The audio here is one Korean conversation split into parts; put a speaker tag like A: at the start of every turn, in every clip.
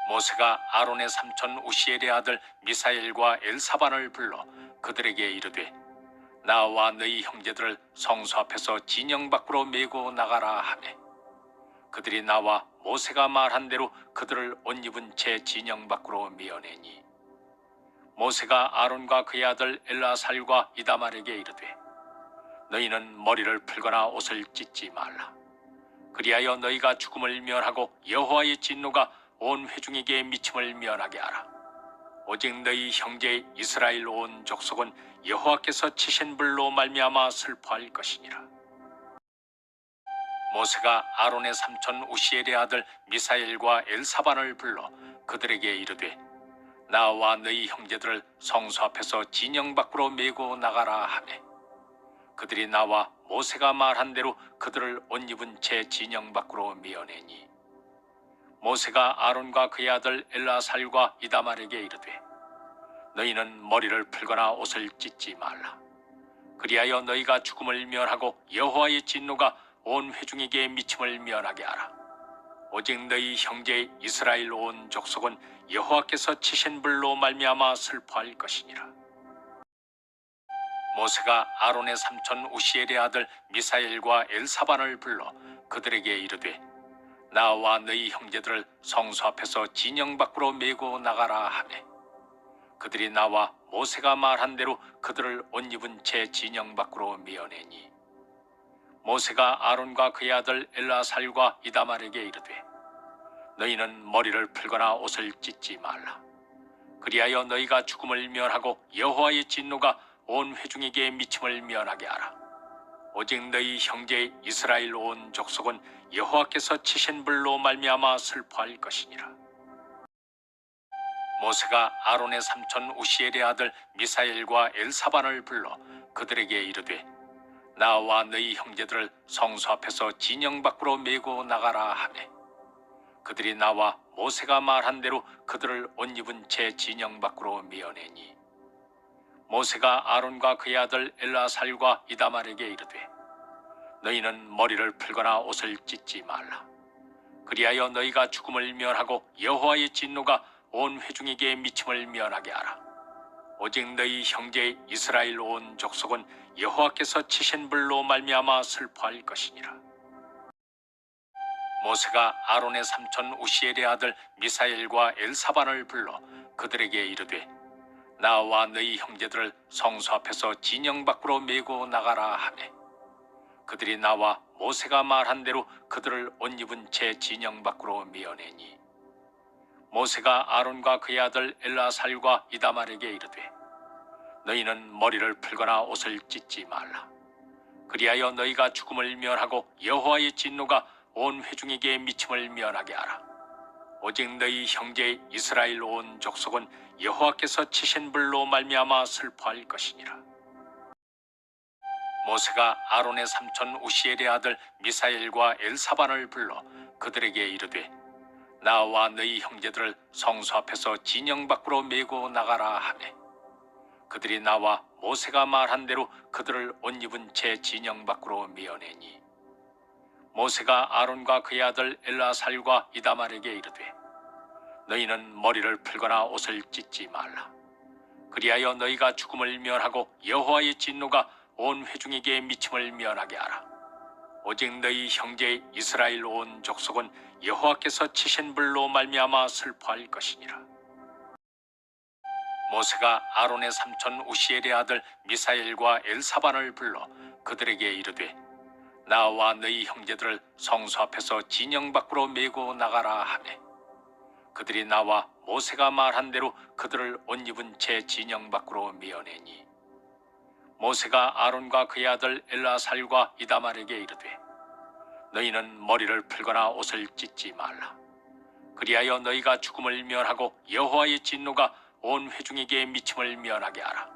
A: 모세가 아론의 삼촌 우시엘의 아들 미사엘과 엘사반을 불러 그들에게 이르되 나와 너희 형제들을 성소 앞에서 진영 밖으로 메고 나가라 하매 그들이 나와 모세가 말한 대로 그들을 옷 입은 채 진영 밖으로 메어내니 모세가 아론과 그의 아들 엘라살과 이다말에게 이르되 너희는 머리를 풀거나 옷을 찢지 말라. 그리하여 너희가 죽음을 면하고 여호와의 진노가 온 회중에게 미침을 면하게 하라. 오직 너희 형제 이스라엘 온 족속은 여호와께서 치신 불로 말미암아 슬퍼할 것이니라. 모세가 아론의 삼촌 우시엘의 아들 미사엘과 엘사반을 불러 그들에게 이르되 나와 너희 형제들을 성소 앞에서 진영 밖으로 메고 나가라 하매 그들이 나와 모세가 말한 대로 그들을 옷 입은 채 진영 밖으로 메어내니 모세가 아론과 그의 아들 엘라살과 이다말에게 이르되 너희는 머리를 풀거나 옷을 찢지 말라. 그리하여 너희가 죽음을 면하고 여호와의 진노가 온 회중에게 미침을 면하게 하라. 오직 너희 형제 이스라엘 온 족속은 여호와께서 치신 불로 말미암아 슬퍼할 것이니라. 모세가 아론의 삼촌 우시엘의 아들 미사엘과 엘사반을 불러 그들에게 이르되 나와 너희 형제들을 성소 앞에서 진영 밖으로 메고 나가라 하매 그들이 나와 모세가 말한 대로 그들을 옷 입은 채 진영 밖으로 메어내니 모세가 아론과 그의 아들 엘라살과 이다말에게 이르되 너희는 머리를 풀거나 옷을 찢지 말라. 그리하여 너희가 죽음을 면하고 여호와의 진노가 온 회중에게 미침을 면하게 하라. 오직 너희 형제 이스라엘 온 족속은 여호와께서 치신 불로 말미암아 슬퍼할 것이니라. 모세가 아론의 삼촌 우시엘의 아들 미사엘과 엘사반을 불러 그들에게 이르되 나와 너희 형제들을 성소 앞에서 진영 밖으로 메고 나가라 하매 그들이 나와 모세가 말한 대로 그들을 옷 입은 채 진영 밖으로 메어내니 모세가 아론과 그의 아들 엘라살과 이다말에게 이르되 너희는 머리를 풀거나 옷을 찢지 말라. 그리하여 너희가 죽음을 면하고 여호와의 진노가 온 회중에게 미침을 면하게 하라. 오직 너희 형제 이스라엘 온 족속은 여호와께서 치신 불로 말미암아 슬퍼할 것이니라. 모세가 아론의 삼촌 우시엘의 아들 미사엘과 엘사반을 불러 그들에게 이르되 나와 너희 형제들을 성소 앞에서 진영 밖으로 메고 나가라 하매 그들이 나와 모세가 말한 대로 그들을 옷 입은 채 진영 밖으로 메어내니 모세가 아론과 그의 아들 엘라살과 이다말에게 이르되 너희는 머리를 풀거나 옷을 찢지 말라. 그리하여 너희가 죽음을 면하고 여호와의 진노가 온 회중에게 미침을 면하게 하라. 오직 너희 형제 이스라엘 온 족속은 여호와께서 치신 불로 말미암아 슬퍼할 것이니라. 모세가 아론의 삼촌 우시엘의 아들 미사엘과 엘사반을 불러 그들에게 이르되 나와 너희 형제들을 성소 앞에서 진영 밖으로 메고 나가라 하매 그들이 나와 모세가 말한 대로 그들을 옷 입은 채 진영 밖으로 메어내니 모세가 아론과 그의 아들 엘라살과 이다말에게 이르되 너희는 머리를 풀거나 옷을 찢지 말라. 그리하여 너희가 죽음을 면하고 여호와의 진노가 온 회중에게 미침을 면하게 하라. 오직 너희 형제 이스라엘 온 족속은 여호와께서 치신 불로 말미암아 슬퍼할 것이니라. 모세가 아론의 삼촌 우시엘의 아들 미사엘과 엘사반을 불러 그들에게 이르되 나와 너희 형제들을 성소 앞에서 진영 밖으로 메고 나가라 하매 그들이 나와 모세가 말한 대로 그들을 옷 입은 채 진영 밖으로 메어내니 모세가 아론과 그의 아들 엘라살과 이다말에게 이르되 너희는 머리를 풀거나 옷을 찢지 말라. 그리하여 너희가 죽음을 면하고 여호와의 진노가 온 회중에게 미침을 면하게 하라.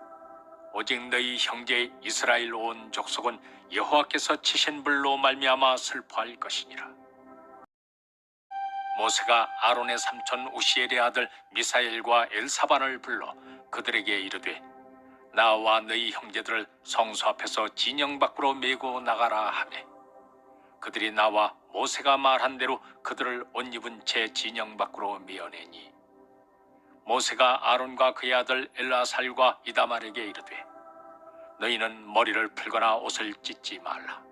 A: 오직 너희 형제 이스라엘 온 족속은 여호와께서 치신 불로 말미암아 슬퍼할 것이니라. 모세가 아론의 삼촌 우시엘의 아들 미사엘과 엘사반을 불러 그들에게 이르되 나와 너희 형제들을 성소 앞에서 진영 밖으로 메고 나가라 하매 그들이 나와 모세가 말한 대로 그들을 옷 입은 채 진영 밖으로 밀어내니 모세가 아론과 그의 아들 엘아살과 이다말에게 이르되 너희는 머리를 풀거나 옷을 찢지 말라.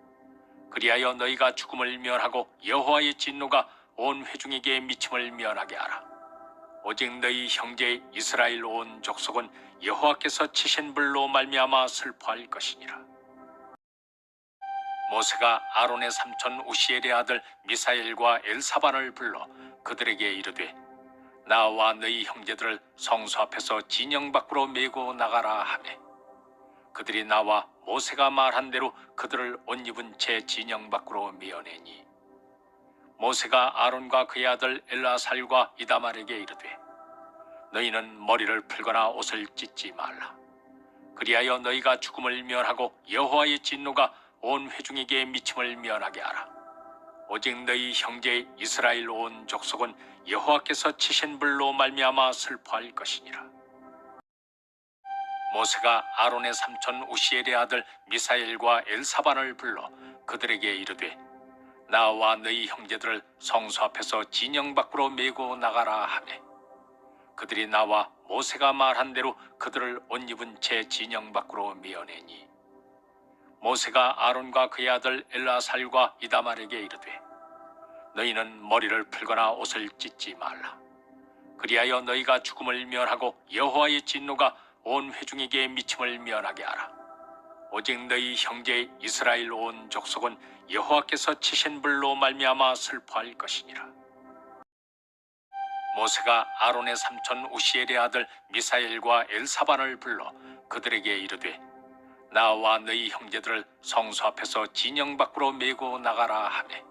A: 그리하여 너희가 죽음을 면하고 여호와의 진노가 온 회중에게 미침을 면하게 하라. 오직 너희 형제 이스라엘 온 족속은 여호와께서 치신 불로 말미암아 슬퍼할 것이니라. 모세가 아론의 삼촌 우시엘의 아들 미사엘과 엘사반을 불러 그들에게 이르되 나와 너희 형제들을 성소 앞에서 진영 밖으로 메고 나가라 하매 그들이 나와 모세가 말한 대로 그들을 옷 입은 채 진영 밖으로 밀어내니 모세가 아론과 그의 아들 엘아살과 이다말에게 이르되 너희는 머리를 풀거나 옷을 찢지 말라. 그리하여 너희가 죽음을 면하고 여호와의 진노가 온 회중에게 미침을 면하게 하라. 오직 너희 형제 이스라엘 온 족속은 여호와께서 치신 불로 말미암아 슬퍼할 것이니라. 모세가 아론의 삼촌 우시엘의 아들 미사엘과 엘사반을 불러 그들에게 이르되 나와 너희 형제들을 성소 앞에서 진영 밖으로 메고 나가라 하매 그들이 나와 모세가 말한 대로 그들을 옷 입은 채 진영 밖으로 밀어내니 모세가 아론과 그의 아들 엘아살과 이다말에게 이르되 너희는 머리를 풀거나 옷을 찢지 말라. 그리하여 너희가 죽음을 면하고 여호와의 진노가 온 회중에게 미침을 면하게 하라. 오직 너희 형제 이스라엘 온 족속은 여호와께서 치신 불로 말미암아 슬퍼할 것이니라. 모세가 아론의 삼촌 우시엘의 아들 미사엘과 엘사반을 불러 그들에게 이르되 나와 너희 형제들을 성소 앞에서 진영 밖으로 메고 나가라 하매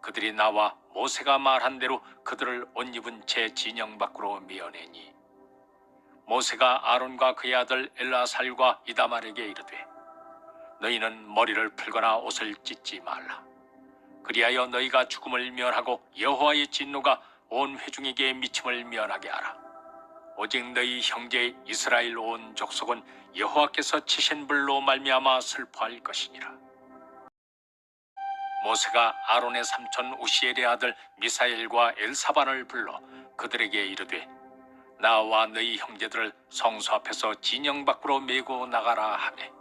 A: 그들이 나와 모세가 말한 대로 그들을 옷 입은 채 진영 밖으로 밀어내니 모세가 아론과 그의 아들 엘아살과 이다말에게 이르되 너희는 머리를 풀거나 옷을 찢지 말라. 그리하여 너희가 죽음을 면하고 여호와의 진노가 온 회중에게 미침을 면하게 하라. 오직 너희 형제 이스라엘 온 족속은 여호와께서 치신 불로 말미암아 슬퍼할 것이니라. 모세가 아론의 삼촌 우시엘의 아들 미사엘과 엘사반을 불러 그들에게 이르되 나와 너희 형제들을 성소 앞에서 진영 밖으로 메고 나가라 하매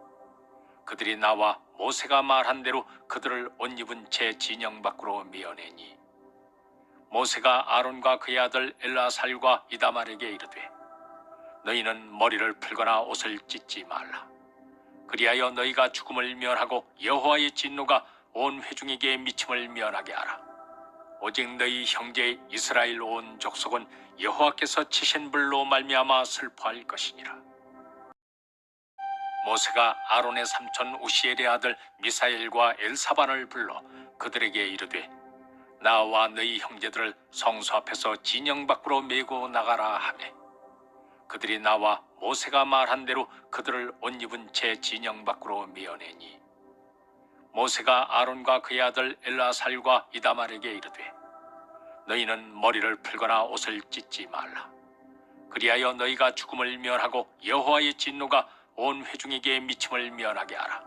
A: 그들이 나와 모세가 말한 대로 그들을 옷 입은 채 진영 밖으로 밀어내니 모세가 아론과 그의 아들 엘아살과 이다말에게 이르되 너희는 머리를 풀거나 옷을 찢지 말라. 그리하여 너희가 죽음을 면하고 여호와의 진노가 온 회중에게 미침을 면하게 하라. 오직 너희 형제 이스라엘 온 족속은 여호와께서 치신 불로 말미암아 슬퍼할 것이니라. 모세가 아론의 삼촌 우시엘의 아들 미사엘과 엘사반을 불러 그들에게 이르되 나와 너희 형제들을 성소 앞에서 진영 밖으로 메고 나가라 하매 그들이 나와 모세가 말한 대로 그들을 옷 입은 채 진영 밖으로 밀어내니 모세가 아론과 그의 아들 엘아살과 이다말에게 이르되 너희는 머리를 풀거나 옷을 찢지 말라. 그리하여 너희가 죽음을 면하고 여호와의 진노가 온 회중에게 미침을 면하게 하라.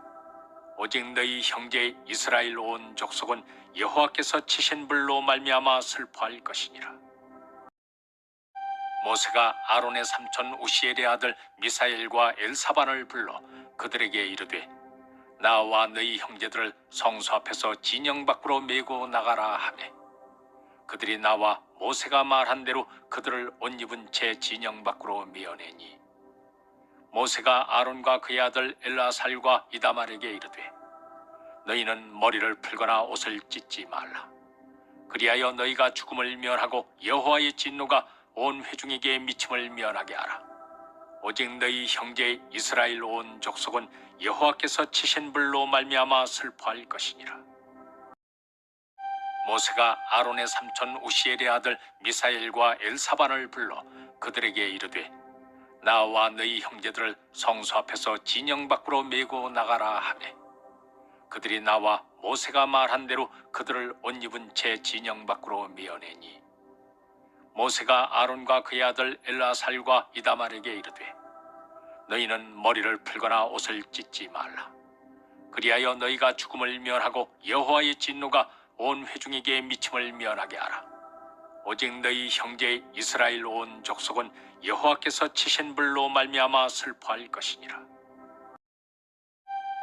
A: 오직 너희 형제 이스라엘 온 족속은 여호와께서 치신 불로 말미암아 슬퍼할 것이니라. 모세가 아론의 삼촌 우시엘의 아들 미사엘과 엘사반을 불러 그들에게 이르되 나와 너희 형제들을 성소 앞에서 진영 밖으로 메고 나가라 하매 그들이 나와 모세가 말한 대로 그들을 옷 입은 채 진영 밖으로 밀어내니 모세가 아론과 그의 아들 엘아살과 이다말에게 이르되 너희는 머리를 풀거나 옷을 찢지 말라. 그리하여 너희가 죽음을 면하고 여호와의 진노가 온 회중에게 미침을 면하게 하라. 오직 너희 형제 이스라엘 온 족속은 여호와께서 치신 불로 말미암아 슬퍼할 것이니라. 모세가 아론의 삼촌 우시엘의 아들 미사엘과 엘사반을 불러 그들에게 이르되 나와 너희 형제들을 성소 앞에서 진영 밖으로 메고 나가라 하매 그들이 나와 모세가 말한 대로 그들을 옷 입은 채 진영 밖으로 밀어내니 모세가 아론과 그의 아들 엘아살과 이다말에게 이르되 너희는 머리를 풀거나 옷을 찢지 말라. 그리하여 너희가 죽음을 면하고 여호와의 진노가 온 회중에게 미침을 면하게 하라. 오직 너희 형제 이스라엘 온 족속은 여호와께서 치신 불로 말미암아 슬퍼할 것이니라.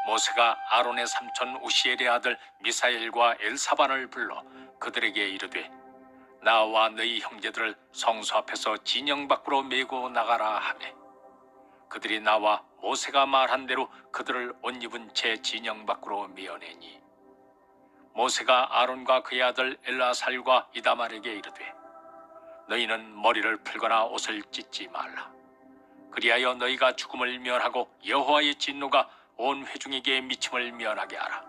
A: 모세가 아론의 삼촌 우시엘의 아들 미사엘과 엘사반을 불러 그들에게 이르되 나와 너희 형제들을 성소 앞에서 진영 밖으로 메고 나가라 하매 그들이 나와 모세가 말한 대로 그들을 옷 입은 채 진영 밖으로 메어내니 모세가 아론과 그의 아들 엘라살과 이다말에게 이르되 너희는 머리를 풀거나 옷을 찢지 말라. 그리하여 너희가 죽음을 면하고 여호와의 진노가 온 회중에게 미침을 면하게 하라.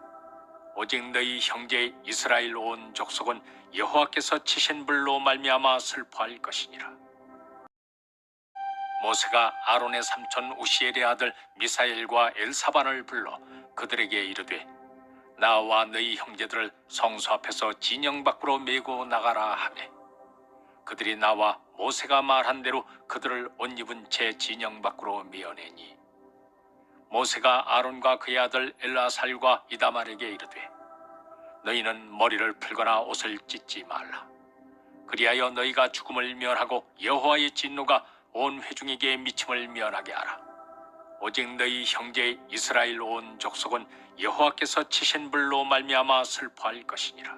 A: 오직 너희 형제 이스라엘 온 족속은 여호와께서 치신 불로 말미암아 슬퍼할 것이니라. 모세가 아론의 삼촌 우시엘의 아들 미사엘과 엘사반을 불러 그들에게 이르되 나와 너희 형제들을 성소 앞에서 진영 밖으로 메고 나가라 하매 그들이 나와 모세가 말한 대로 그들을 옷 입은 채 진영 밖으로 메어내니 모세가 아론과 그의 아들 엘라살과 이다말에게 이르되 너희는 머리를 풀거나 옷을 찢지 말라. 그리하여 너희가 죽음을 면하고 여호와의 진노가 온 회중에게 미침을 면하게 하라. 오직 너희 형제 이스라엘 온 족속은 여호와께서 치신 불로 말미암아 슬퍼할 것이니라.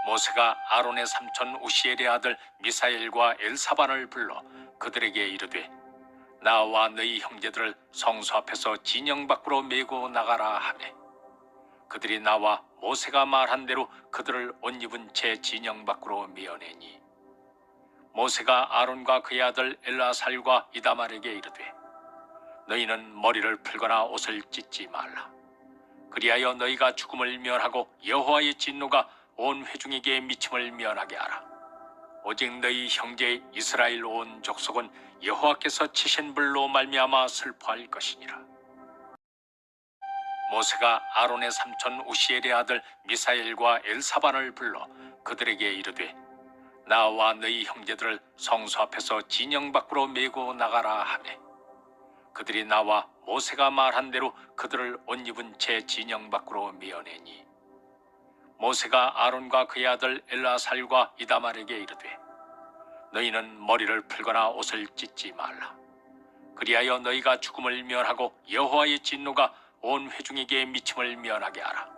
A: 모세가 아론의 삼촌 우시엘의 아들 미사엘과 엘사반을 불러 그들에게 이르되 나와 너희 형제들을 성소 앞에서 진영 밖으로 메고 나가라 하매 그들이 나와 모세가 말한 대로 그들을 옷 입은 채 진영 밖으로 메어내니 모세가 아론과 그의 아들 엘라살과 이다말에게 이르되 너희는 머리를 풀거나 옷을 찢지 말라. 그리하여 너희가 죽음을 면하고 여호와의 진노가 온 회중에게 미침을 면하게 하라. 오직 너희 형제 이스라엘 온 족속은 여호와께서 치신 불로 말미암아 슬퍼할 것이니라. 모세가 아론의 삼촌 우시엘의 아들 미사엘과 엘사반을 불러 그들에게 이르되 나와 너희 형제들을 성소 앞에서 진영 밖으로 메고 나가라 하매 그들이 나와 모세가 말한 대로 그들을 옷 입은 채 진영 밖으로 메어내니 모세가 아론과 그의 아들 엘라살과 이다말에게 이르되 너희는 머리를 풀거나 옷을 찢지 말라. 그리하여 너희가 죽음을 면하고 여호와의 진노가 온 회중에게 미침을 면하게 하라.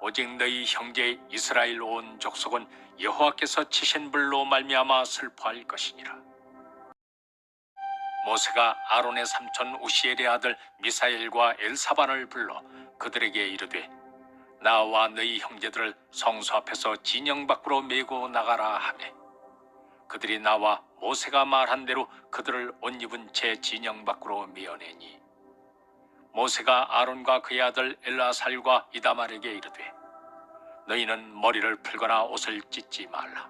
A: 오직 너희 형제 이스라엘 온 족속은 여호와께서 치신 불로 말미암아 슬퍼할 것이니라. 모세가 아론의 삼촌 우시엘의 아들 미사엘과 엘사반을 불러 그들에게 이르되 나와 너희 형제들을 성소 앞에서 진영 밖으로 메고 나가라 하매 그들이 나와 모세가 말한 대로 그들을 옷 입은 채 진영 밖으로 메어내니 모세가 아론과 그의 아들 엘라살과 이다말에게 이르되 너희는 머리를 풀거나 옷을 찢지 말라.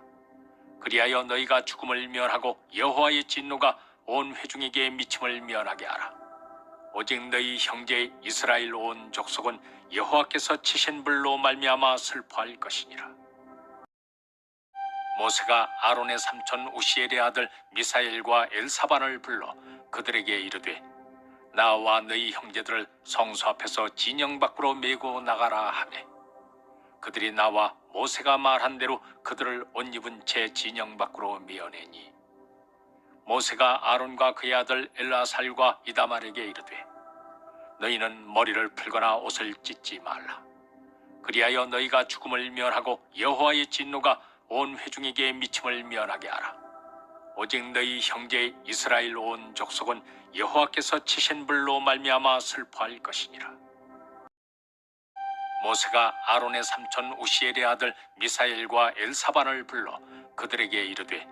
A: 그리하여 너희가 죽음을 면하고 여호와의 진노가 온 회중에게 미침을 면하게 하라. 오직 너희 형제 이스라엘 온 족속은 여호와께서 치신 불로 말미암아 슬퍼할 것이니라. 모세가 아론의 삼촌 우시엘의 아들 미사엘과 엘사반을 불러 그들에게 이르되 나와 너희 형제들을 성소 앞에서 진영 밖으로 메고 나가라 하매 그들이 나와 모세가 말한 대로 그들을 옷 입은 채 진영 밖으로 메어내니 모세가 아론과 그의 아들 엘라살과 이다말에게 이르되 너희는 머리를 풀거나 옷을 찢지 말라. 그리하여 너희가 죽음을 면하고 여호와의 진노가 온 회중에게 미침을 면하게 하라. 오직 너희 형제 이스라엘 온 족속은 여호와께서 치신 불로 말미암아 슬퍼할 것이니라. 모세가 아론의 삼촌 우시엘의 아들 미사엘과 엘사반을 불러 그들에게 이르되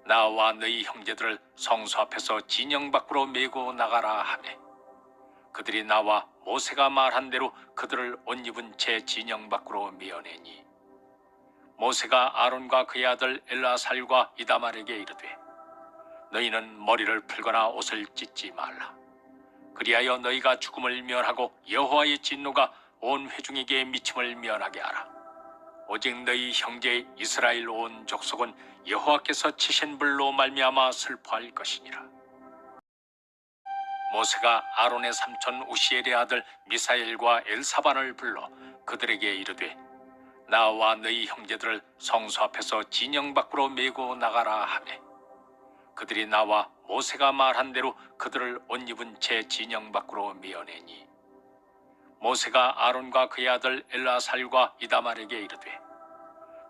A: 나와 너희 형제들을 성소 앞에서 진영 밖으로 메고 나가라 하매 그들이 나와 모세가 말한 대로 그들을 옷 입은 채 진영 밖으로 메어내니 모세가 아론과 그의 아들 엘라살과 이다말에게 이르되 너희는 머리를 풀거나 옷을 찢지 말라. 그리하여 너희가 죽음을 면하고 여호와의 진노가 온 회중에게 미침을 면하게 하라. 오직 너희 형제 이스라엘 온 족속은 여호와께서 치신 불로 말미암아 슬퍼할 것이니라. 모세가 아론의 삼촌 우시엘의 아들 미사엘과 엘사반을 불러 그들에게 이르되 나와 너희 형제들을 성소 앞에서 진영 밖으로 메고 나가라 하매 그들이 나와 모세가 말한 대로 그들을 옷 입은 채 진영 밖으로 메어내니 모세가 아론과 그의 아들 엘라살과 이다말에게 이르되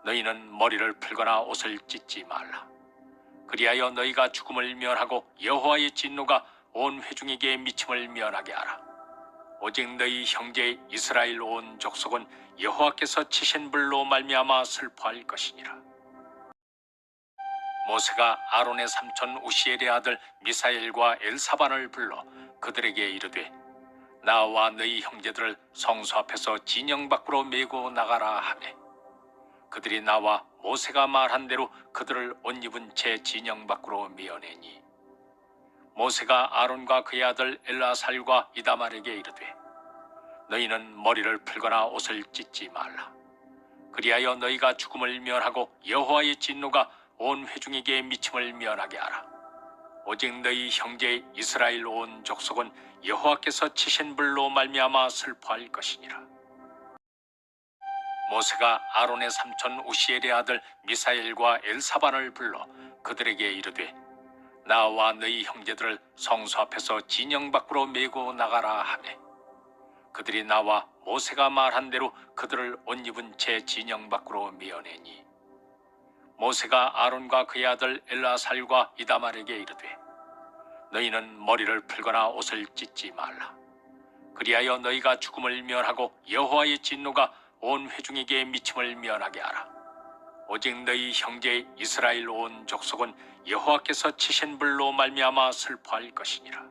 A: 너희는 머리를 풀거나 옷을 찢지 말라. 그리하여 너희가 죽음을 면하고 여호와의 진노가 온 회중에게 미침을 면하게 하라. 오직 너희 형제 이스라엘 온 족속은 여호와께서 치신 불로 말미암아 슬퍼할 것이니라. 모세가 아론의 삼촌 우시엘의 아들 미사엘과 엘사반을 불러 그들에게 이르되 나와 너희 형제들을 성소 앞에서 진영 밖으로 메고 나가라 하매 그들이 나와 모세가 말한 대로 그들을 옷 입은 채 진영 밖으로 메어내니 모세가 아론과 그의 아들 엘라살과 이다말에게 이르되 너희는 머리를 풀거나 옷을 찢지 말라. 그리하여 너희가 죽음을 면하고 여호와의 진노가 온 회중에게 미침을 면하게 하라. 오직 너희 형제 이스라엘 온 족속은 여호와께서 치신 불로 말미암아 슬퍼할 것이니라. 모세가 아론의 삼촌 우시엘의 아들 미사엘과 엘사반을 불러 그들에게 이르되 나와 너희 형제들을 성소 앞에서 진영 밖으로 메고 나가라 하매 그들이 나와 모세가 말한 대로 그들을 옷 입은 채 진영 밖으로 메어내니 모세가 아론과 그의 아들 엘라살과 이다말에게 이르되 너희는 머리를 풀거나 옷을 찢지 말라. 그리하여 너희가 죽음을 면하고 여호와의 진노가 온 회중에게 미침을 면하게 하라. 오직 너희 형제 이스라엘 온 족속은 여호와께서 치신 불로 말미암아 슬퍼할 것이니라.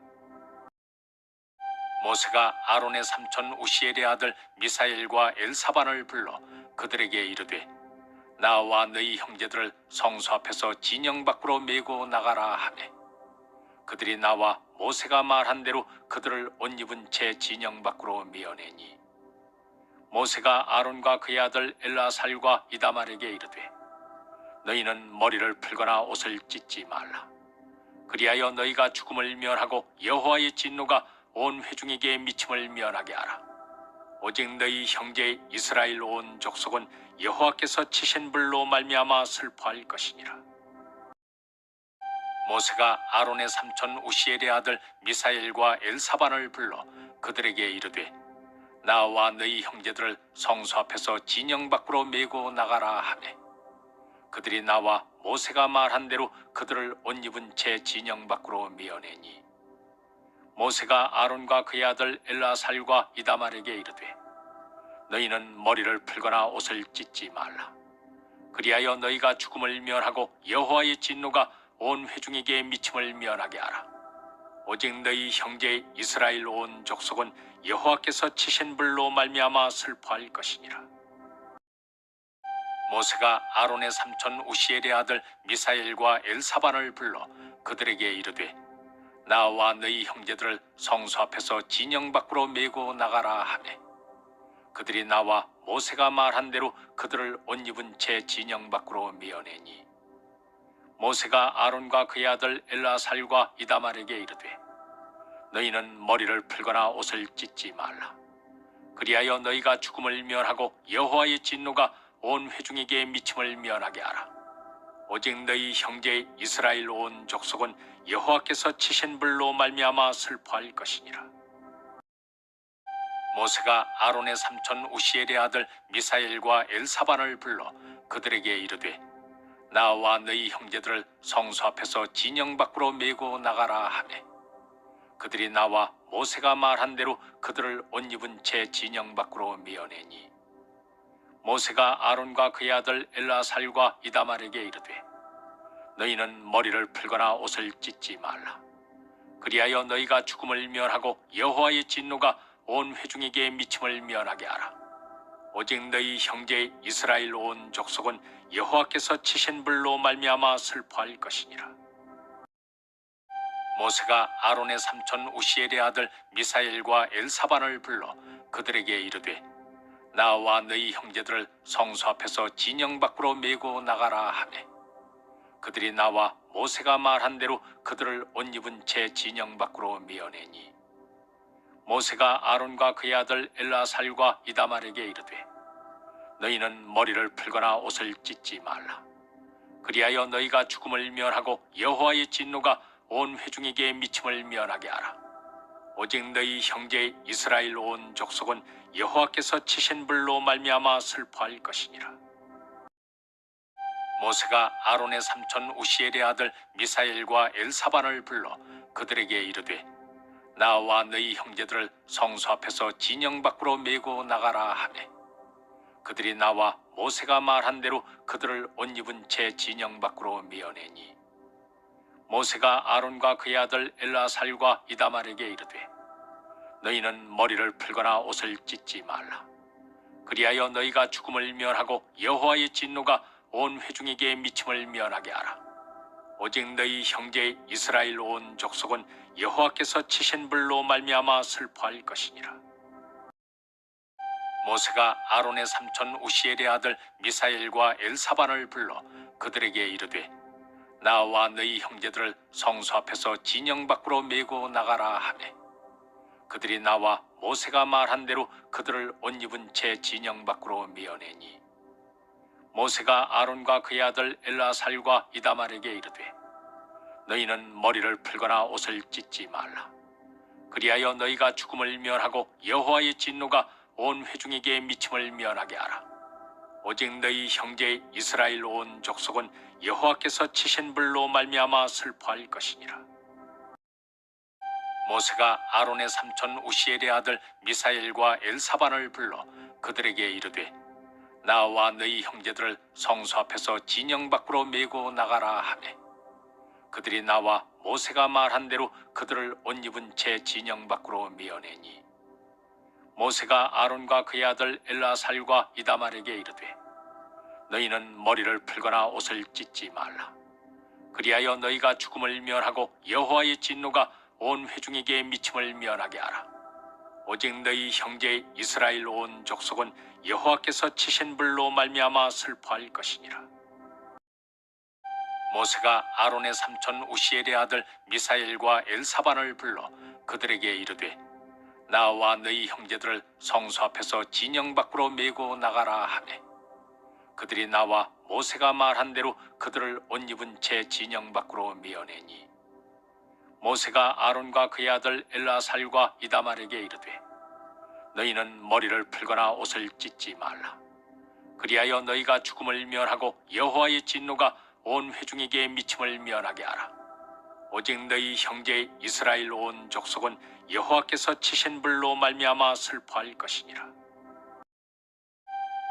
A: 모세가 아론의 삼촌 우시엘의 아들 미사엘과 엘사반을 불러 그들에게 이르되 나와 너희 형제들을 성소 앞에서 진영 밖으로 메고 나가라 하매 그들이 나와 모세가 말한 대로 그들을 옷 입은 채 진영 밖으로 메어내니 모세가 아론과 그의 아들 엘라살과 이다말에게 이르되 너희는 머리를 풀거나 옷을 찢지 말라. 그리하여 너희가 죽음을 면하고 여호와의 진노가 온 회중에게 미침을 면하게 하라. 오직 너희 형제 이스라엘 온 족속은 여호와께서 치신 불로 말미암아 슬퍼할 것이니라. 모세가 아론의 삼촌 우시엘의 아들 미사엘과 엘사반을 불러 그들에게 이르되 나와 너희 형제들을 성소 앞에서 진영 밖으로 메고 나가라 하매 그들이 나와 모세가 말한 대로 그들을 옷 입은 채 진영 밖으로 메어내니 모세가 아론과 그의 아들 엘라살과 이다말에게 이르되 너희는 머리를 풀거나 옷을 찢지 말라. 그리하여 너희가 죽음을 면하고 여호와의 진노가 온 회중에게 미침을 면하게 하라. 오직 너희 형제 이스라엘 온 족속은 여호와께서 치신 불로 말미암아 슬퍼할 것이니라. 모세가 아론의 삼촌 우시엘의 아들 미사엘과 엘사반을 불러 그들에게 이르되 나와 너희 형제들을 성소 앞에서 진영 밖으로 메고 나가라 하매 그들이 나와 모세가 말한 대로 그들을 옷 입은 채 진영 밖으로 메어내니 모세가 아론과 그의 아들 엘라살과 이다말에게 이르되 너희는 머리를 풀거나 옷을 찢지 말라. 그리하여 너희가 죽음을 면하고 여호와의 진노가 온 회중에게 미침을 면하게 하라. 오직 너희 형제 이스라엘 온 족속은 여호와께서 치신 불로 말미암아 슬퍼할 것이니라. 모세가 아론의 삼촌 우시엘의 아들 미사엘과 엘사반을 불러 그들에게 이르되 나와 너희 형제들을 성소 앞에서 진영 밖으로 메고 나가라 하매 그들이 나와 모세가 말한 대로 그들을 옷 입은 채 진영 밖으로 메어내니 모세가 아론과 그의 아들 엘라살과 이다말에게 이르되 너희는 머리를 풀거나 옷을 찢지 말라. 그리하여 너희가 죽음을 면하고 여호와의 진노가 온 회중에게 미침을 면하게 하라. 오직 너희 형제 이스라엘 온 족속은 여호와께서 치신 불로 말미암아 슬퍼할 것이니라. 모세가 아론의 삼촌 우시엘의 아들 미사엘과 엘사반을 불러 그들에게 이르되 나와 너희 형제들을 성소 앞에서 진영 밖으로 메고 나가라 하매 그들이 나와 모세가 말한 대로 그들을 옷 입은 채 진영 밖으로 밀어내니 모세가 아론과 그의 아들 엘라살과 이다말에게 이르되 너희는 머리를 풀거나 옷을 찢지 말라. 그리하여 너희가 죽음을 면하고 여호와의 진노가 온 회중에게 미침을 면하게 하라. 오직 너희 형제 이스라엘 온 족속은 여호와께서 치신 불로 말미암아 슬퍼할 것이니라. 모세가 아론의 삼촌 우시엘의 아들 미사엘과 엘사반을 불러 그들에게 이르되 나와 너희 형제들을 성소 앞에서 진영 밖으로 메고 나가라 하매 그들이 나와 모세가 말한 대로 그들을 옷 입은 채 진영 밖으로 밀어내니 모세가 아론과 그의 아들 엘라살과 이다말에게 이르되 너희는 머리를 풀거나 옷을 찢지 말라. 그리하여 너희가 죽음을 면하고 여호와의 진노가 온 회중에게 미침을 면하게 하라. 오직 너희 형제 이스라엘 온 족속은 여호와께서 치신 불로 말미암아 슬퍼할 것이니라. 모세가 아론의 삼촌 우시엘의 아들 미사엘과 엘사반을 불러 그들에게 이르되 나와 너희 형제들을 성소 앞에서 진영 밖으로 메고 나가라 하매 그들이 나와 모세가 말한 대로 그들을 옷 입은 채 진영 밖으로 밀어내니 모세가 아론과 그의 아들 엘라살과 이다말에게 이르되 너희는 머리를 풀거나 옷을 찢지 말라. 그리하여 너희가 죽음을 면하고 여호와의 진노가 온 회중에게 미침을 면하게 하라. 오직 너희 형제 이스라엘 온 족속은 여호와께서 치신 불로 말미암아 슬퍼할 것이니라. 모세가 아론의 삼촌 우시엘의 아들 미사엘과 엘사반을 불러 그들에게 이르되 나와 너희 형제들을 성소 앞에서 진영 밖으로 메고 나가라 하매 그들이 나와 모세가 말한 대로 그들을 옷 입은 채 진영 밖으로 밀어내니 모세가 아론과 그의 아들 엘라살과 이다말에게 이르되 너희는 머리를 풀거나 옷을 찢지 말라. 그리하여 너희가 죽음을 면하고 여호와의 진노가 온 회중에게 미침을 면하게 하라. 오직 너희 형제 이스라엘 온 족속은 여호와께서 치신 불로 말미암아 슬퍼할 것이니라. 모세가 아론의 삼촌 우시엘의 아들 미사엘과 엘사반을 불러 그들에게 이르되 나와 너희 형제들을 성소 앞에서 진영 밖으로 메고 나가라 하매 그들이 나와 모세가 말한 대로 그들을 옷 입은 채 진영 밖으로 밀어내니 모세가 아론과 그의 아들 엘라살과 이다말에게 이르되 너희는 머리를 풀거나 옷을 찢지 말라. 그리하여 너희가 죽음을 면하고 여호와의 진노가 온 회중에게 미침을 면하게 하라. 오직 너희 형제 이스라엘 온 족속은 여호와께서 치신 불로 말미암아 슬퍼할 것이니라.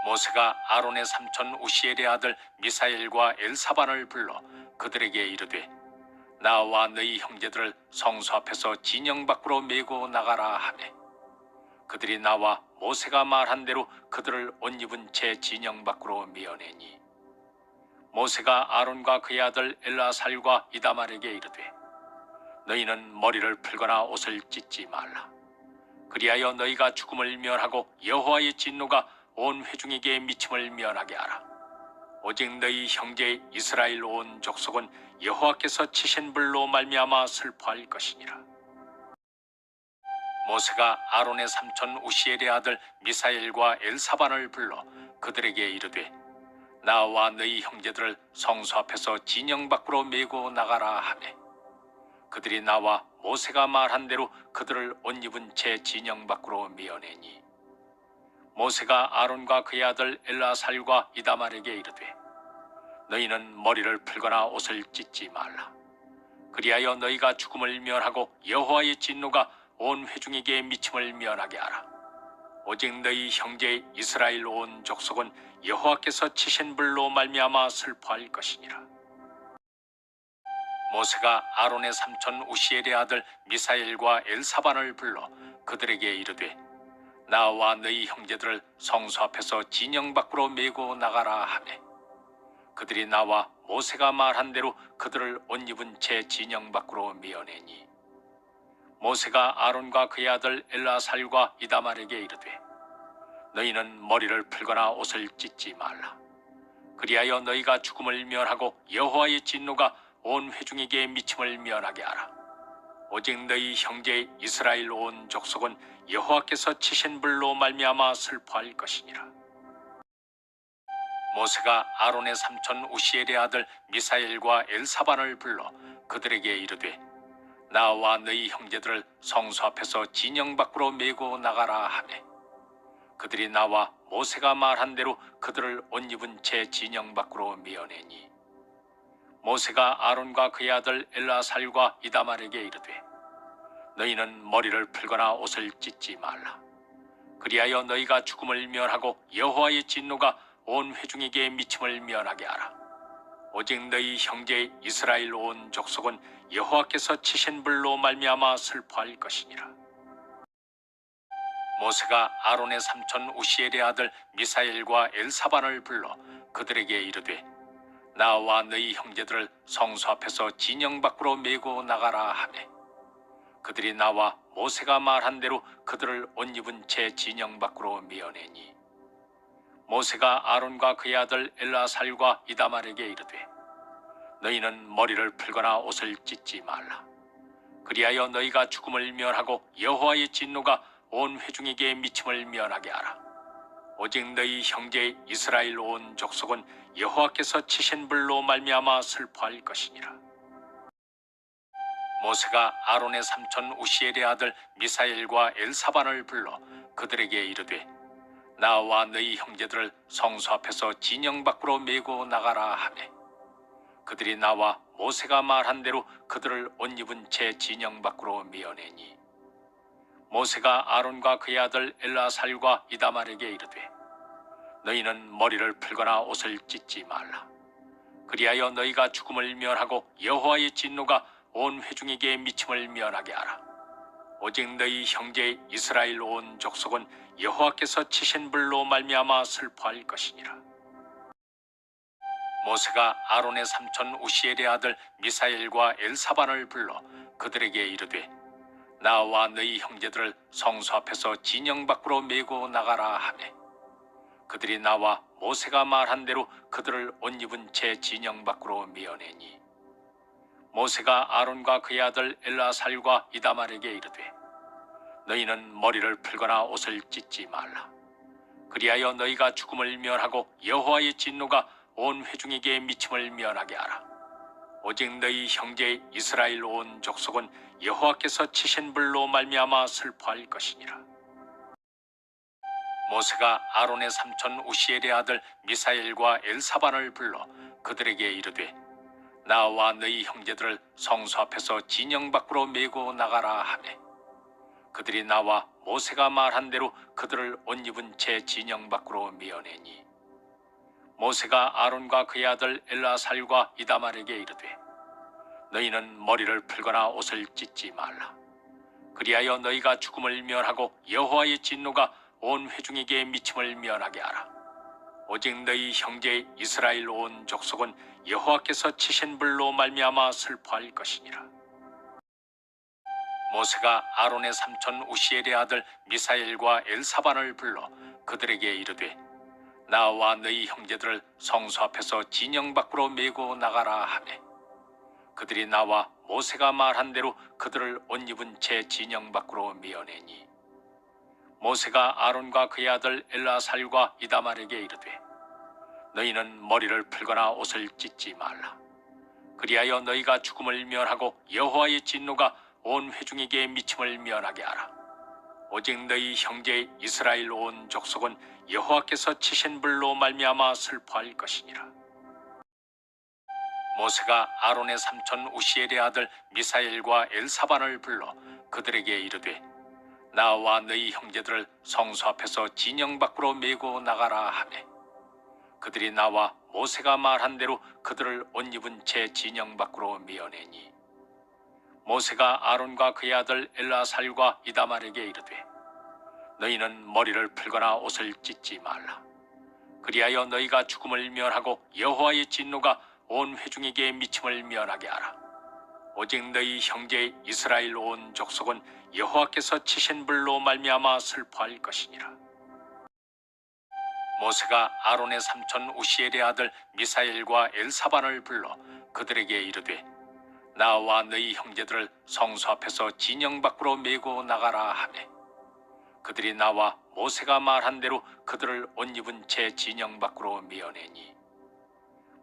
A: 모세가 아론의 삼촌 우시엘의 아들 미사엘과 엘사반을 불러 그들에게 이르되 나와 너희 형제들을 성소 앞에서 진영 밖으로 메고 나가라 하매 그들이 나와 모세가 말한 대로 그들을 옷 입은 채 진영 밖으로 밀어내니 모세가 아론과 그의 아들 엘라살과 이다말에게 이르되 너희는 머리를 풀거나 옷을 찢지 말라. 그리하여 너희가 죽음을 면하고 여호와의 진노가 온 회중에게 미침을 면하게 하라. 오직 너희 형제 이스라엘 온 족속은 여호와께서 치신 불로 말미암아 슬퍼할 것이니라. 모세가 아론의 삼촌 우시엘의 아들 미사엘과 엘사반을 불러 그들에게 이르되 나와 너희 형제들을 성소 앞에서 진영 밖으로 메고 나가라 하매 그들이 나와 모세가 말한 대로 그들을 옷 입은 채 진영 밖으로 밀어내니 모세가 아론과 그의 아들 엘라살과 이다말에게 이르되 너희는 머리를 풀거나 옷을 찢지 말라. 그리하여 너희가 죽음을 면하고 여호와의 진노가 온 회중에게 미침을 면하게 하라. 오직 너희 형제 이스라엘 온 족속은 여호와께서 치신 불로 말미암아 슬퍼할 것이니라. 모세가 아론의 삼촌 우시엘의 아들 미사엘과 엘사반을 불러 그들에게 이르되 나와 너희 형제들을 성소 앞에서 진영 밖으로 메고 나가라 하매 그들이 나와 모세가 말한 대로 그들을 옷 입은 채 진영 밖으로 밀어내니 모세가 아론과 그의 아들 엘라살과 이다말에게 이르되 너희는 머리를 풀거나 옷을 찢지 말라. 그리하여 너희가 죽음을 면하고 여호와의 진노가 온 회중에게 미침을 면하게 하라. 오직 너희 형제 이스라엘 온 족속은 여호와께서 치신 불로 말미암아 슬퍼할 것이니라. 모세가 아론의 삼촌 우시엘의 아들 미사엘과 엘사반을 불러 그들에게 이르되 나와 너희 형제들을 성소 앞에서 진영 밖으로 메고 나가라 하매 그들이 나와 모세가 말한 대로 그들을 옷 입은 채 진영 밖으로 메어내니 모세가 아론과 그의 아들 엘라살과 이다말에게 이르되 너희는 머리를 풀거나 옷을 찢지 말라. 그리하여 너희가 죽음을 면하고 여호와의 진노가 온 회중에게 미침을 면하게 하라. 오직 너희 형제 이스라엘 온 족속은 여호와께서 치신 불로 말미암아 슬퍼할 것이니라. 모세가 아론의 삼촌 우시엘의 아들 미사엘과 엘사반을 불러 그들에게 이르되 나와 너희 형제들을 성소 앞에서 진영 밖으로 메고 나가라 하매 그들이 나와 모세가 말한 대로 그들을 옷 입은 채 진영 밖으로 메어내니 모세가 아론과 그의 아들 엘라살과 이다말에게 이르되 너희는 머리를 풀거나 옷을 찢지 말라. 그리하여 너희가 죽음을 면하고 여호와의 진노가 온 회중에게 미침을 면하게 하라. 오직 너희 형제 이스라엘 온 족속은 여호와께서 치신 불로 말미암아 슬퍼할 것이니라. 모세가 아론의 삼촌 우시엘의 아들 미사엘과 엘사반을 불러 그들에게 이르되 나와 너희 형제들을 성소 앞에서 진영 밖으로 메고 나가라 하매 그들이 나와 모세가 말한 대로 그들을 옷 입은 채 진영 밖으로 메어내니 모세가 아론과 그의 아들 엘라살과 이다말에게 이르되 너희는 머리를 풀거나 옷을 찢지 말라. 그리하여 너희가 죽음을 면하고 여호와의 진노가 온 회중에게 미침을 면하게 하라. 오직 너희 형제 이스라엘 온 족속은 여호와께서 치신 불로 말미암아 슬퍼할 것이니라. 모세가 아론의 삼촌 우시엘의 아들 미사엘과 엘사반을 불러 그들에게 이르되 나와 너희 형제들을 성소 앞에서 진영 밖으로 메고 나가라 하매 그들이 나와 모세가 말한 대로 그들을 옷 입은 채 진영 밖으로 메어내니 모세가 아론과 그의 아들 엘라살과 이다말에게 이르되 너희는 머리를 풀거나 옷을 찢지 말라. 그리하여 너희가 죽음을 면하고 여호와의 진노가 온 회중에게 미침을 면하게 하라. 오직 너희 형제 이스라엘 온 족속은 여호와께서 치신 불로 말미암아 슬퍼할 것이니라. 모세가 아론의 삼촌 우시엘의 아들 미사엘과 엘사반을 불러 그들에게 이르되 나와 너희 형제들을 성소 앞에서 진영 밖으로 메고 나가라 하매 그들이 나와 모세가 말한 대로 그들을 옷 입은 채 진영 밖으로 메어내니 모세가 아론과 그의 아들 엘라살과 이다말에게 이르되 너희는 머리를 풀거나 옷을 찢지 말라. 그리하여 너희가 죽음을 면하고 여호와의 진노가 온 회중에게 미침을 면하게 하라. 오직 너희 형제 이스라엘 온 족속은 여호와께서 치신 불로 말미암아 슬퍼할 것이니라. 모세가 아론의 삼촌 우시엘의 아들 미사엘과 엘사반을 불러 그들에게 이르되 나와 너희 형제들을 성소 앞에서 진영 밖으로 메고 나가라 하매 그들이 나와 모세가 말한 대로 그들을 옷 입은 채 진영 밖으로 메어내니 모세가 아론과 그의 아들 엘라살과 이다말에게 이르되 너희는 머리를 풀거나 옷을 찢지 말라. 그리하여 너희가 죽음을 면하고 여호와의 진노가 온 회중에게 미침을 면하게 하라. 오직 너희 형제 이스라엘 온 족속은 여호와께서 치신 불로 말미암아 슬퍼할 것이니라. 모세가 아론의 삼촌 우시엘의 아들 미사엘과 엘사반을 불러 그들에게 이르되 나와 너희 형제들을 성소 앞에서 진영 밖으로 메고 나가라 하매 그들이 나와 모세가 말한 대로 그들을 옷 입은 채 진영 밖으로 메어내니 모세가 아론과 그의 아들 엘라살과 이다말에게 이르되 너희는 머리를 풀거나 옷을 찢지 말라. 그리하여 너희가 죽음을 면하고 여호와의 진노가 온 회중에게 미침을 면하게 하라. 오직 너희 형제 이스라엘 온 족속은 여호와께서 치신 불로 말미암아 슬퍼할 것이니라. 모세가 아론의 삼촌 우시엘의 아들 미사엘과 엘사반을 불러 그들에게 이르되 나와 너희 형제들을 성소 앞에서 진영 밖으로 메고 나가라 하매 그들이 나와 모세가 말한 대로 그들을 옷 입은 채 진영 밖으로 메어내니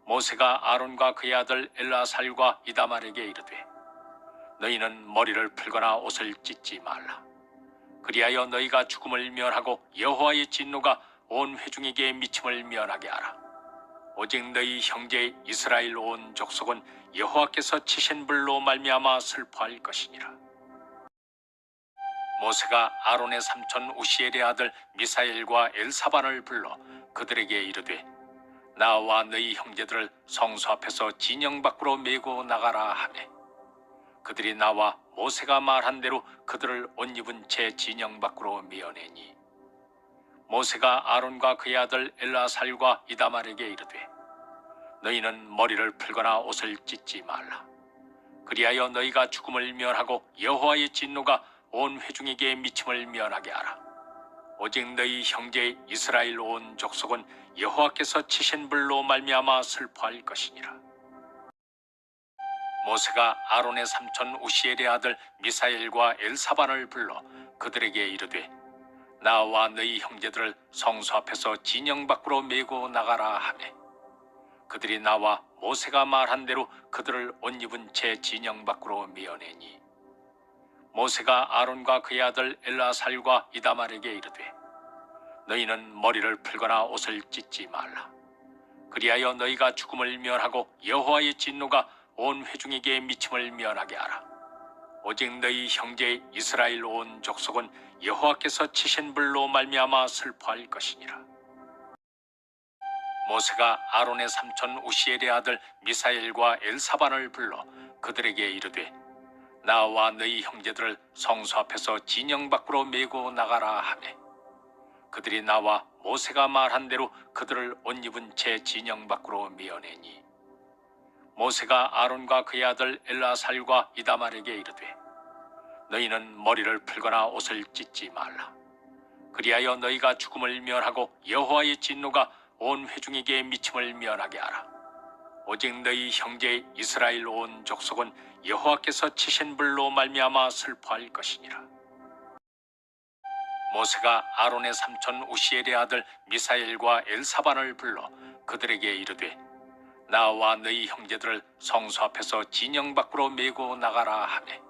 A: 모세가 아론과 그의 아들 엘라살과 이다말에게 이르되 너희는 머리를 풀거나 옷을 찢지 말라. 그리하여 너희가 죽음을 면하고 여호와의 진노가 온 회중에게 미침을 면하게 하라. 오직 너희 형제 이스라엘 온 족속은 여호와께서 치신 불로 말미암아 슬퍼할 것이니라. 모세가 아론의 삼촌 우시엘의 아들 미사엘과 엘사반을 불러 그들에게 이르되 나와 너희 형제들을 성소 앞에서 진영 밖으로 메고 나가라 하매 그들이 나와 모세가 말한 대로 그들을 옷 입은 채 진영 밖으로 메어내니 모세가 아론과 그의 아들 엘라살과 이다말에게 이르되 너희는 머리를 풀거나 옷을 찢지 말라. 그리하여 너희가 죽음을 면하고 여호와의 진노가 온 회중에게 미침을 면하게 하라. 오직 너희 형제 이스라엘 온 족속은 여호와께서 치신 불로 말미암아 슬퍼할 것이니라. 모세가 아론의 삼촌 우시엘의 아들 미사엘과 엘사반을 불러 그들에게 이르되 나와 너희 형제들을 성소 앞에서 진영 밖으로 메고 나가라 하매 그들이 나와 모세가 말한 대로 그들을 옷 입은 채 진영 밖으로 메어내니 모세가 아론과 그의 아들 엘라살과 이다말에게 이르되 너희는 머리를 풀거나 옷을 찢지 말라. 그리하여 너희가 죽음을 면하고 여호와의 진노가 온 회중에게 미침을 면하게 하라. 오직 너희 형제 이스라엘 온 족속은 여호와께서 치신 불로 말미암아 슬퍼할 것이니라. 모세가 아론의 삼촌 우시엘의 아들 미사엘과 엘사반을 불러 그들에게 이르되 나와 너희 형제들을 성소 앞에서 진영 밖으로 메고 나가라 하매 그들이 나와 모세가 말한 대로 그들을 옷 입은 채 진영 밖으로 메어내니 모세가 아론과 그의 아들 엘라살과 이다말에게 이르되 너희는 머리를 풀거나 옷을 찢지 말라. 그리하여 너희가 죽음을 면하고 여호와의 진노가 온 회중에게 미침을 면하게 하라. 오직 너희 형제 이스라엘 온 족속은 여호와께서 치신 불로 말미암아 슬퍼할 것이니라. 모세가 아론의 삼촌 우시엘의 아들 미사엘과 엘사반을 불러 그들에게 이르되 나와 너희 형제들을 성소 앞에서 진영 밖으로 메고 나가라 하매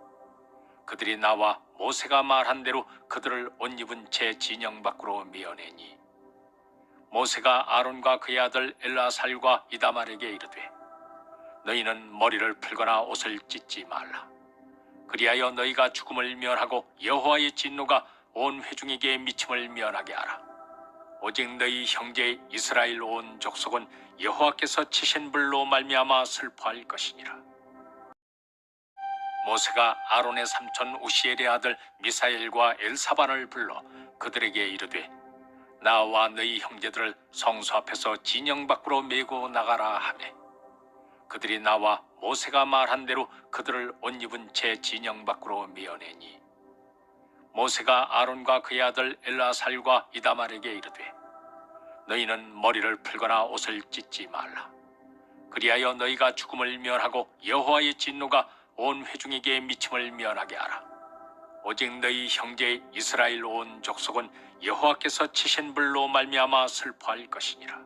A: 그들이 나와 모세가 말한 대로 그들을 옷 입은 채 진영 밖으로 메어내니 모세가 아론과 그의 아들 엘라살과 이다말에게 이르되 너희는 머리를 풀거나 옷을 찢지 말라. 그리하여 너희가 죽음을 면하고 여호와의 진노가 온 회중에게 미침을 면하게 하라. 오직 너희 형제 이스라엘 온 족속은 여호와께서 치신 불로 말미암아 슬퍼할 것이니라. 모세가 아론의 삼촌 우시엘의 아들 미사엘과 엘사반을 불러 그들에게 이르되 나와 너희 형제들을 성소 앞에서 진영 밖으로 메고 나가라 하매 그들이 나와 모세가 말한 대로 그들을 옷 입은 채 진영 밖으로 메어내니 모세가 아론과 그의 아들 엘라살과 이다말에게 이르되 너희는 머리를 풀거나 옷을 찢지 말라. 그리하여 너희가 죽음을 면하고 여호와의 진노가 온 회중에게 미침을 면하게 하라. 오직 너희 형제 이스라엘 온 족속은 여호와께서 치신 불로 말미암아 슬퍼할 것이니라.